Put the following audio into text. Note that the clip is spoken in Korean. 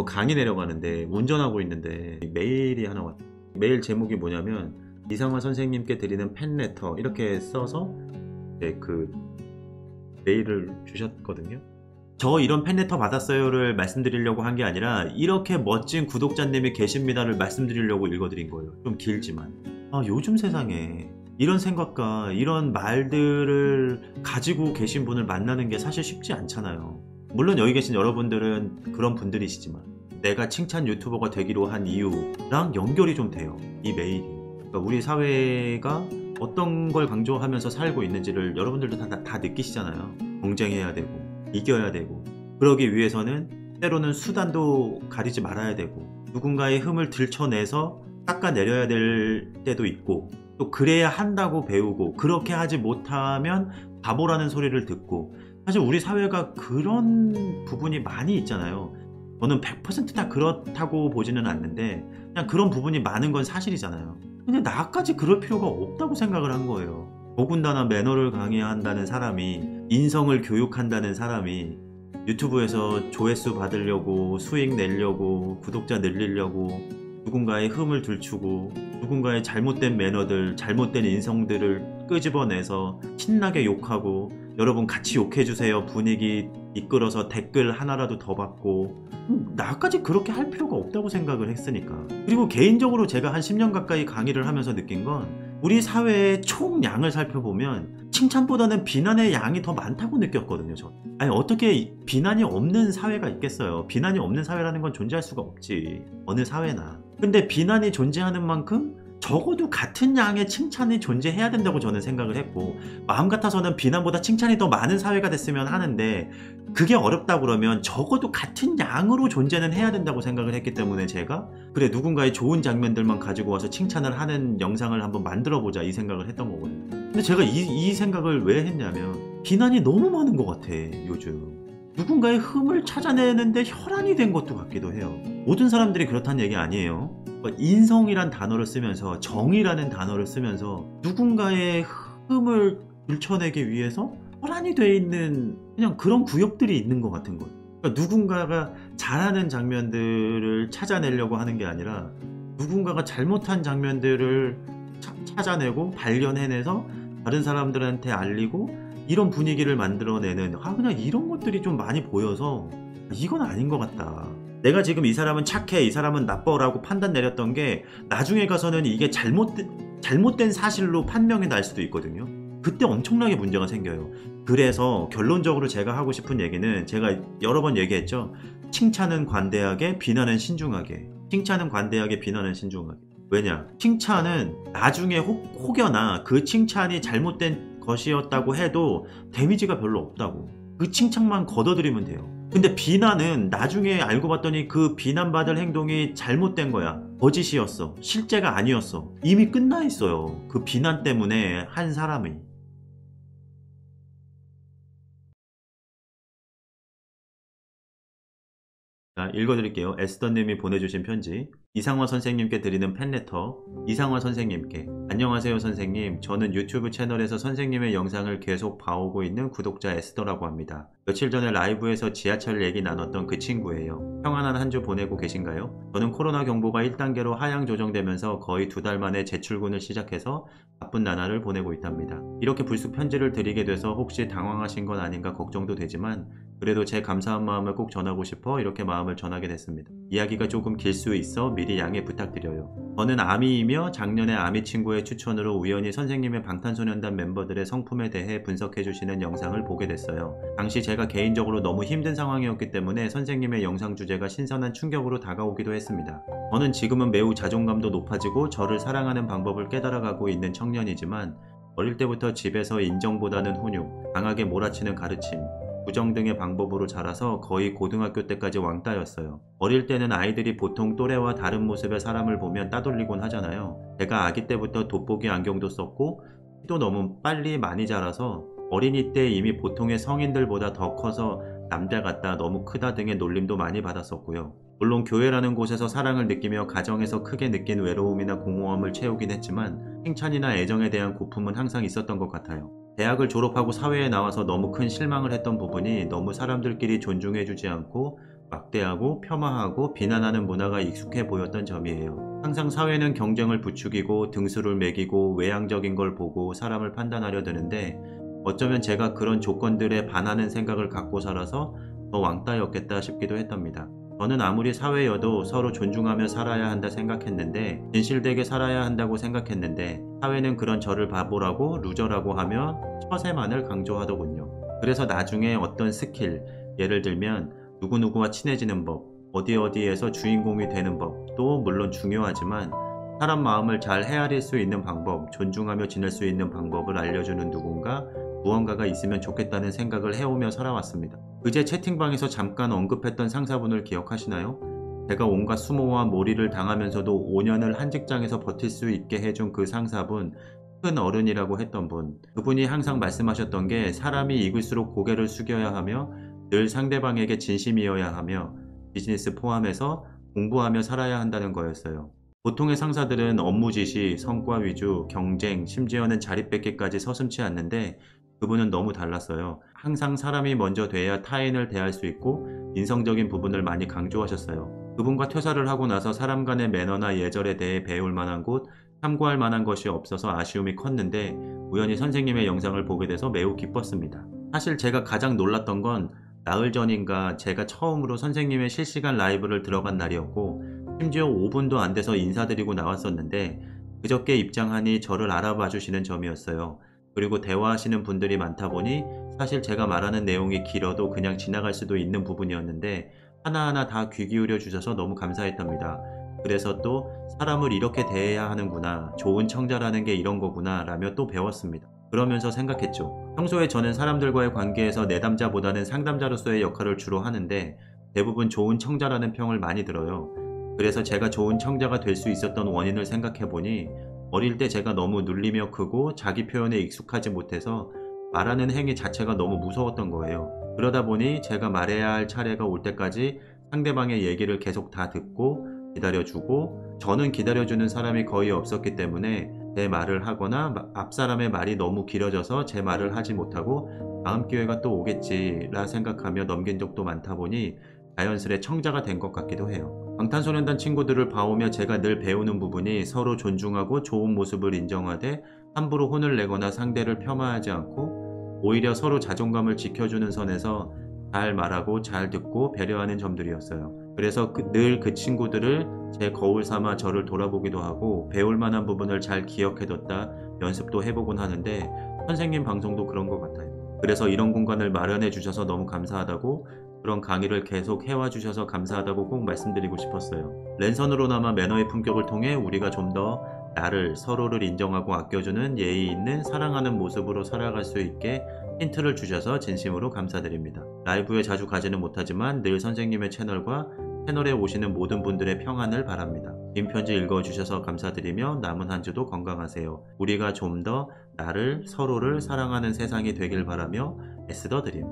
강의 내려가는데 운전하고 있는데 메일이 하나 왔어요. 메일 제목이 뭐냐면 이상화 선생님께 드리는 팬레터 이렇게 써서 그 메일을 주셨거든요. 저 이런 팬레터 받았어요를 말씀드리려고 한 게 아니라 이렇게 멋진 구독자님이 계십니다를 말씀드리려고 읽어드린 거예요. 좀 길지만 요즘 세상에 이런 생각과 이런 말들을 가지고 계신 분을 만나는 게 사실 쉽지 않잖아요. 물론 여기 계신 여러분들은 그런 분들이시지만 내가 칭찬 유튜버가 되기로 한 이유랑 연결이 좀 돼요, 이 메일이. 그러니까 우리 사회가 어떤 걸 강조하면서 살고 있는지를 여러분들도 다 느끼시잖아요. 경쟁해야 되고 이겨야 되고, 그러기 위해서는 때로는 수단도 가리지 말아야 되고, 누군가의 흠을 들춰내서 깎아내려야 될 때도 있고, 또 그래야 한다고 배우고, 그렇게 하지 못하면 바보라는 소리를 듣고. 사실 우리 사회가 그런 부분이 많이 있잖아요. 저는 100%다 그렇다고 보지는 않는데 그냥 그런 부분이 많은 건 사실이잖아요. 근데 나까지 그럴 필요가 없다고 생각을 한 거예요. 더군다나 매너를 강의한다는 사람이, 인성을 교육한다는 사람이 유튜브에서 조회수 받으려고, 수익 내려고, 구독자 늘리려고 누군가의 흠을 들추고 누군가의 잘못된 매너들, 잘못된 인성들을 끄집어내서 신나게 욕하고, 여러분 같이 욕해주세요 분위기 이끌어서 댓글 하나라도 더 받고, 나까지 그렇게 할 필요가 없다고 생각을 했으니까. 그리고 개인적으로 제가 한 10년 가까이 강의를 하면서 느낀 건, 우리 사회의 총량을 살펴보면 칭찬보다는 비난의 양이 더 많다고 느꼈거든요. 저. 아니 어떻게 비난이 없는 사회가 있겠어요. 비난이 없는 사회라는 건 존재할 수가 없지, 어느 사회나. 근데 비난이 존재하는 만큼 적어도 같은 양의 칭찬이 존재해야 된다고 저는 생각을 했고, 마음 같아서는 비난보다 칭찬이 더 많은 사회가 됐으면 하는데 그게 어렵다 그러면 적어도 같은 양으로 존재는 해야 된다고 생각을 했기 때문에 제가 그래, 누군가의 좋은 장면들만 가지고 와서 칭찬을 하는 영상을 한번 만들어 보자 이 생각을 했던 거거든요. 근데 제가 이 생각을 왜 했냐면, 비난이 너무 많은 것 같아 요즘. 누군가의 흠을 찾아내는데 혈안이 된 것도 같기도 해요. 모든 사람들이 그렇다는 얘기 아니에요. 인성이란 단어를 쓰면서, 정의라는 단어를 쓰면서 누군가의 흠을 들춰내기 위해서 혈안이 돼 있는 그냥 그런 구역들이 있는 것 같은 거예요. 그러니까 누군가가 잘하는 장면들을 찾아내려고 하는 게 아니라 누군가가 잘못한 장면들을 찾아내고 발견해내서 다른 사람들한테 알리고, 이런 분위기를 만들어내는 그냥 이런 것들이 좀 많이 보여서 이건 아닌 것 같다. 내가 지금 이 사람은 착해, 이 사람은 나빠라고 판단 내렸던 게 나중에 가서는 이게 잘못된 사실로 판명이 날 수도 있거든요. 그때 엄청나게 문제가 생겨요. 그래서 결론적으로 제가 하고 싶은 얘기는, 제가 여러 번 얘기했죠. 칭찬은 관대하게, 비난은 신중하게. 칭찬은 관대하게, 비난은 신중하게. 왜냐? 칭찬은 나중에 혹여나 그 칭찬이 잘못된 것이었다고 해도 데미지가 별로 없다고. 그 칭찬만 걷어들이면 돼요. 근데 비난은 나중에 알고 봤더니 그 비난받을 행동이 잘못된 거야, 거짓이었어, 실제가 아니었어, 이미 끝나 있어요, 그 비난 때문에 한 사람이. 자, 읽어드릴게요. 에스더님이 보내주신 편지. 이상화 선생님께 드리는 팬레터. 이상화 선생님께. 안녕하세요 선생님. 저는 유튜브 채널에서 선생님의 영상을 계속 봐오고 있는 구독자 에스더라고 합니다. 며칠 전에 라이브에서 지하철 얘기 나눴던 그 친구예요. 평안한 한 주 보내고 계신가요? 저는 코로나 경보가 1단계로 하향 조정되면서 거의 2달 만에 재출근을 시작해서 바쁜 나날을 보내고 있답니다. 이렇게 불쑥 편지를 드리게 돼서 혹시 당황하신 건 아닌가 걱정도 되지만, 그래도 제 감사한 마음을 꼭 전하고 싶어 이렇게 마음을 전하게 됐습니다. 이야기가 조금 길 수 있어 미리 양해 부탁드려요. 저는 아미이며 작년에 아미 친구의 추천으로 우연히 선생님의 방탄소년단 멤버들의 성품에 대해 분석해주시는 영상을 보게 됐어요. 당시 제가 개인적으로 너무 힘든 상황이었기 때문에 선생님의 영상 주제가 신선한 충격으로 다가오기도 했습니다. 저는 지금은 매우 자존감도 높아지고 저를 사랑하는 방법을 깨달아가고 있는 청년이지만, 어릴 때부터 집에서 인정보다는 훈육, 강하게 몰아치는 가르침, 부정 등의 방법으로 자라서 거의 고등학교 때까지 왕따였어요. 어릴 때는 아이들이 보통 또래와 다른 모습의 사람을 보면 따돌리곤 하잖아요. 제가 아기 때부터 돋보기 안경도 썼고 키도 너무 빨리 많이 자라서 어린이 때 이미 보통의 성인들보다 더 커서 남자 같다, 너무 크다 등의 놀림도 많이 받았었고요. 물론 교회라는 곳에서 사랑을 느끼며 가정에서 크게 느낀 외로움이나 공허함을 채우긴 했지만, 칭찬이나 애정에 대한 고품은 항상 있었던 것 같아요. 대학을 졸업하고 사회에 나와서 너무 큰 실망을 했던 부분이, 너무 사람들끼리 존중해주지 않고 막대하고 폄하하고 비난하는 문화가 익숙해 보였던 점이에요. 항상 사회는 경쟁을 부추기고 등수를 매기고 외향적인 걸 보고 사람을 판단하려 드는데 어쩌면 제가 그런 조건들에 반하는 생각을 갖고 살아서 더 왕따였겠다 싶기도 했답니다. 저는 아무리 사회여도 서로 존중하며 살아야 한다 생각했는데 진실되게 살아야 한다고 생각했는데 사회는 그런 저를 바보라고 루저라고 하며 처세만을 강조하더군요. 그래서 나중에 어떤 스킬, 예를 들면 누구누구와 친해지는 법, 어디어디에서 주인공이 되는 법도 물론 중요하지만 사람 마음을 잘 헤아릴 수 있는 방법, 존중하며 지낼 수 있는 방법을 알려주는 누군가, 무언가가 있으면 좋겠다는 생각을 해오며 살아왔습니다. 그제 채팅방에서 잠깐 언급했던 상사분을 기억하시나요? 제가 온갖 수모와 몰이를 당하면서도 5년을 한 직장에서 버틸 수 있게 해준 그 상사분, 큰 어른이라고 했던 분. 그분이 항상 말씀하셨던 게 사람이 익을수록 고개를 숙여야 하며 늘 상대방에게 진심이어야 하며 비즈니스 포함해서 공부하며 살아야 한다는 거였어요. 보통의 상사들은 업무 지시, 성과 위주, 경쟁, 심지어는 자리 뺏기까지 서슴지 않는데 그분은 너무 달랐어요. 항상 사람이 먼저 돼야 타인을 대할 수 있고 인성적인 부분을 많이 강조하셨어요. 그분과 퇴사를 하고 나서 사람 간의 매너나 예절에 대해 배울 만한 곳, 참고할 만한 것이 없어서 아쉬움이 컸는데 우연히 선생님의 영상을 보게 돼서 매우 기뻤습니다. 사실 제가 가장 놀랐던 건 나흘 전인가 제가 처음으로 선생님의 실시간 라이브를 들어간 날이었고 심지어 5분도 안 돼서 인사드리고 나왔었는데 그저께 입장하니 저를 알아봐 주시는 점이었어요. 그리고 대화하시는 분들이 많다 보니 사실 제가 말하는 내용이 길어도 그냥 지나갈 수도 있는 부분이었는데 하나하나 다 귀 기울여 주셔서 너무 감사했답니다. 그래서 또 사람을 이렇게 대해야 하는구나, 좋은 청자라는 게 이런 거구나 라며 또 배웠습니다. 그러면서 생각했죠. 평소에 저는 사람들과의 관계에서 내담자보다는 상담자로서의 역할을 주로 하는데 대부분 좋은 청자라는 평을 많이 들어요. 그래서 제가 좋은 청자가 될 수 있었던 원인을 생각해보니 어릴 때 제가 너무 눌리며 크고 자기 표현에 익숙하지 못해서 말하는 행위 자체가 너무 무서웠던 거예요. 그러다 보니 제가 말해야 할 차례가 올 때까지 상대방의 얘기를 계속 다 듣고 기다려주고 저는 기다려주는 사람이 거의 없었기 때문에 제 말을 하거나 앞 사람의 말이 너무 길어져서 제 말을 하지 못하고 다음 기회가 또 오겠지라 생각하며 넘긴 적도 많다 보니 자연스레 청자가 된 것 같기도 해요. 방탄소년단 친구들을 봐오며 제가 늘 배우는 부분이 서로 존중하고 좋은 모습을 인정하되 함부로 혼을 내거나 상대를 폄하하지 않고 오히려 서로 자존감을 지켜주는 선에서 잘 말하고 잘 듣고 배려하는 점들이었어요. 그래서 늘 그 친구들을 제 거울 삼아 저를 돌아보기도 하고 배울 만한 부분을 잘 기억해뒀다 연습도 해보곤 하는데 선생님 방송도 그런 것 같아요. 그래서 이런 공간을 마련해 주셔서 너무 감사하다고 그런 강의를 계속 해와 주셔서 감사하다고 꼭 말씀드리고 싶었어요. 랜선으로나마 매너의 품격을 통해 우리가 좀 더 나를 서로를 인정하고 아껴주는 예의 있는 사랑하는 모습으로 살아갈 수 있게 힌트를 주셔서 진심으로 감사드립니다. 라이브에 자주 가지는 못하지만 늘 선생님의 채널에 오시는 모든 분들의 평안을 바랍니다. 긴 편지 읽어주셔서 감사드리며 남은 한 주도 건강하세요. 우리가 좀 더 나를 서로를 사랑하는 세상이 되길 바라며 애쓰더 드림.